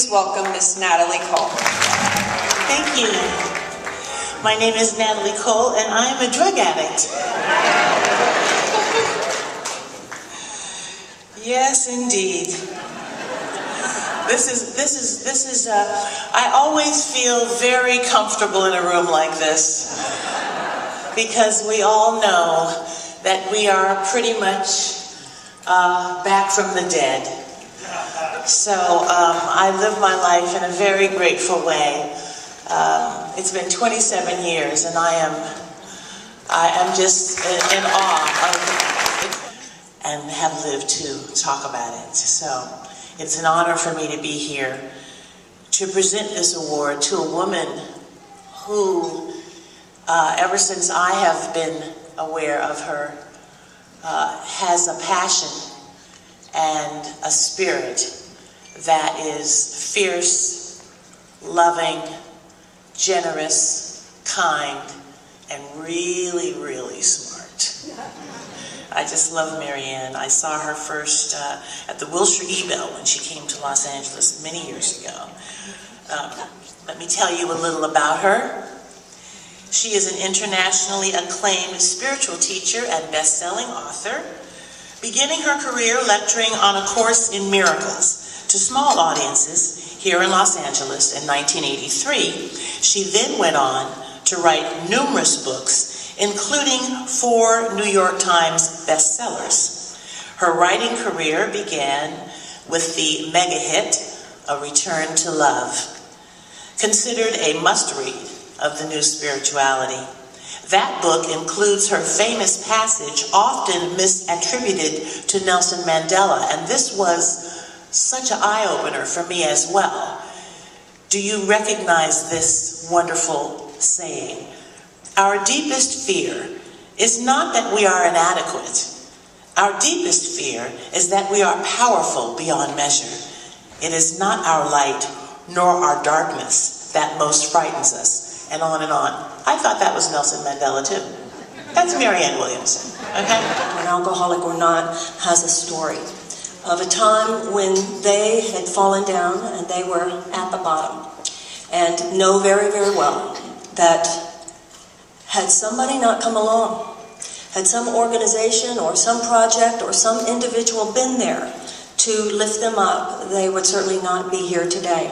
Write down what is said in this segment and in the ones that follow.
please welcome Miss Natalie Cole. Thank you. My name is Natalie Cole, and I am a drug addict. Yes, indeed. This is. I always feel very comfortable in a room like this because we all know that we are pretty much back from the dead. So I live my life in a very grateful way. It's been 27 years, and I am just in awe of and have lived to talk about it. So it's an honor for me to be here to present this award to a woman who, ever since I have been aware of her, has a passion and a spirit that is fierce, loving, generous, kind, and really, really smart. I just love Marianne. I saw her first at the Wilshire Ebell when she came to Los Angeles many years ago. Let me tell you a little about her. She is an internationally acclaimed spiritual teacher and best-selling author, beginning her career lecturing on A Course in Miracles to small audiences here in Los Angeles in 1983. She then went on to write numerous books, including 4 New York Times bestsellers. Her writing career began with the mega hit, A Return to Love, considered a must-read of the new spirituality. That book includes her famous passage, often misattributed to Nelson Mandela, and this was such an eye-opener for me as well. Do you recognize this wonderful saying? Our deepest fear is not that we are inadequate. Our deepest fear is that we are powerful beyond measure. It is not our light nor our darkness that most frightens us, and on and on. I thought that was Nelson Mandela too. That's Marianne Williamson, okay? An alcoholic or not has a story of a time when they had fallen down and they were at the bottom, and know very, very well that had somebody not come along, had some organization or some project or some individual been there to lift them up, they would certainly not be here today.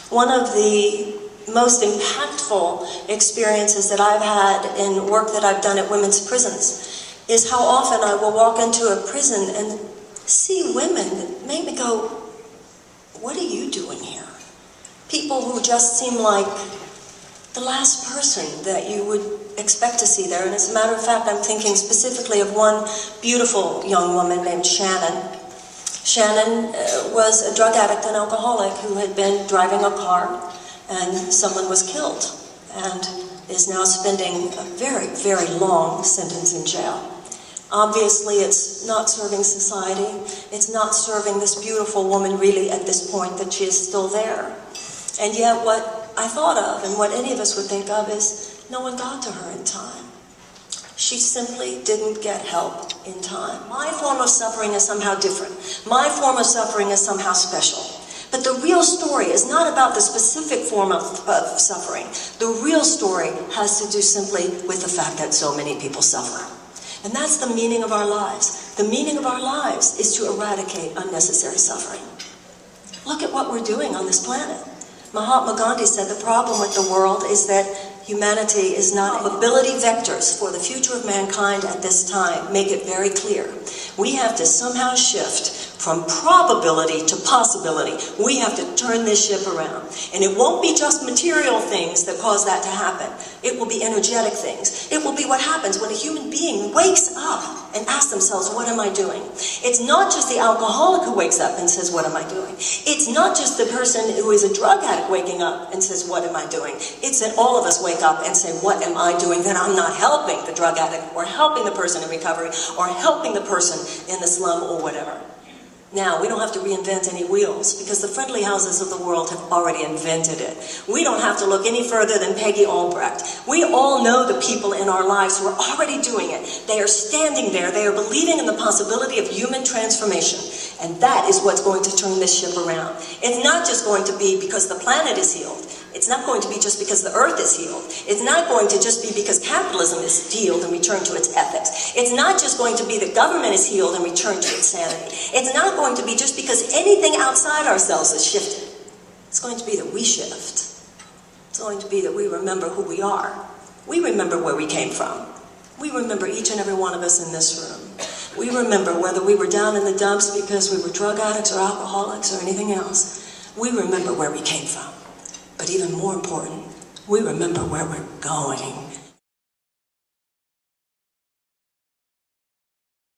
One of the most impactful experiences that I've had in work that I've done at women's prisons is how often I will walk into a prison and see women that make me go, what are you doing here? People who just seem like the last person that you would expect to see there. And as a matter of fact, I'm thinking specifically of one beautiful young woman named Shannon. Shannon was a drug addict and alcoholic who had been driving a car and someone was killed and is now spending a very, very long sentence in jail. Obviously, it's not serving society. It's not serving this beautiful woman really at this point that she is still there. And yet what I thought of and what any of us would think of is no one got to her in time. She simply didn't get help in time. My form of suffering is somehow different. My form of suffering is somehow special. But the real story is not about the specific form of suffering. The real story has to do simply with the fact that so many people suffer. And that's the meaning of our lives. The meaning of our lives is to eradicate unnecessary suffering. Look at what we're doing on this planet. Mahatma Gandhi said the problem with the world is that humanity is not ability vectors for the future of mankind at this time. Make it very clear. We have to somehow shift from probability to possibility. We have to turn this ship around. And it won't be just material things that cause that to happen. It will be energetic things. It will be what happens when a human being wakes up and asks themselves, what am I doing? It's not just the alcoholic who wakes up and says, what am I doing? It's not just the person who is a drug addict waking up and says, what am I doing? It's that all of us wake up and say, what am I doing that I'm not helping the drug addict or helping the person in recovery or helping the person in the slum or whatever. Now, we don't have to reinvent any wheels because the friendly houses of the world have already invented it. We don't have to look any further than Peggy Albrecht. We all know the people in our lives who are already doing it. They are standing there. They are believing in the possibility of human transformation. And that is what's going to turn this ship around. It's not just going to be because the planet is healed. It's not going to be just because the earth is healed. It's not going to just be because capitalism is healed and returned to its ethics. It's not just going to be that government is healed and returned to its sanity. It's not going to be just because anything outside ourselves is shifted. It's going to be that we shift. It's going to be that we remember who we are. We remember where we came from. We remember each and every one of us in this room. We remember whether we were down in the dumps because we were drug addicts or alcoholics or anything else. We remember where we came from. But even more important, we remember where we're going.